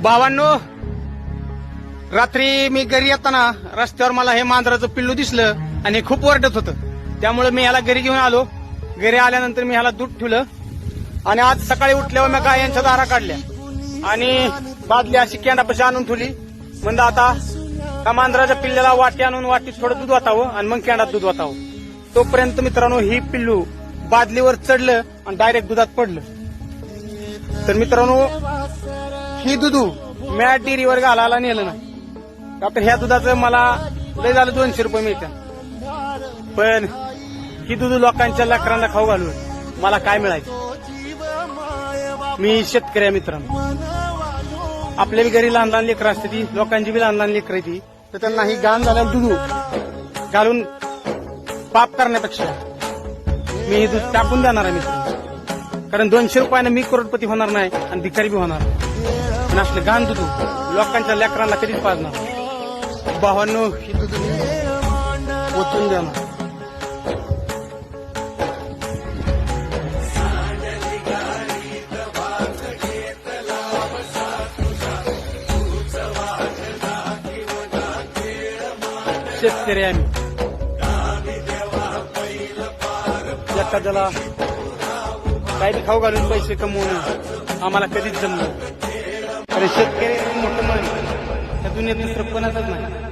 भावांनो, रात्री मी घरी येताना रस्त्यावर मला हे मांजराचं पिल्लू दिसलं आणि खूप ओरडत होतं. त्यामुळे मी ह्याला घरी घेऊन आलो. घरी आल्यानंतर मी ह्याला दूध ठेवलं आणि आज सकाळी उठल्यावर मी गायांच्या दारा काढल्या आणि बादली अशी केंडापाशी आणून ठेवली. म्हणजे आता त्या मांजराच्या पिल्ल्याला वाटी आणून वाटीत थोडं दूध वाटावं आणि मग केंडात दूध वाटावं. तोपर्यंत मित्रांनो ही पिल्लू बादलीवर चढलं आणि डायरेक्ट दुधात पडलं. तर मित्रांनो, ही दुधू मॅट डेअरीवर घालायला नेलं नाही. आता ह्या दुधाचं मला लय झालं 200 रुपये मिळतात. पण ही दूध लोकांच्या लेकरांना खाऊ घालून मला काय मिळायचं? मी शेतकरी आहे मित्रांनो. आपल्या बी घरी लहान लहान लेकरं असते ती, लोकांची बी लहान लहान लेकरं ती. तर त्यांना ही घाण झाल्यावर दूध घालून पाप करण्यापेक्षा मी हे दूध टाकून देणार आहे मित्रांनो. कारण 200 रुपयानं मी करोडपती होणार नाही आणि भिकारी बी होणार. पण असलं घाण दूध लोकांच्या लेकरांना कधीच पाजणार. भावांनो, ही दूध ओतून देणार. शेतकरी आम्ही एखाद्याला काही बी खाऊ घालून पैसे कमवणं आम्हाला कधीच जमलं. अरे शेतकरी मोठं मन त्या दुनियेत दुसरं कोणाचंच नाही.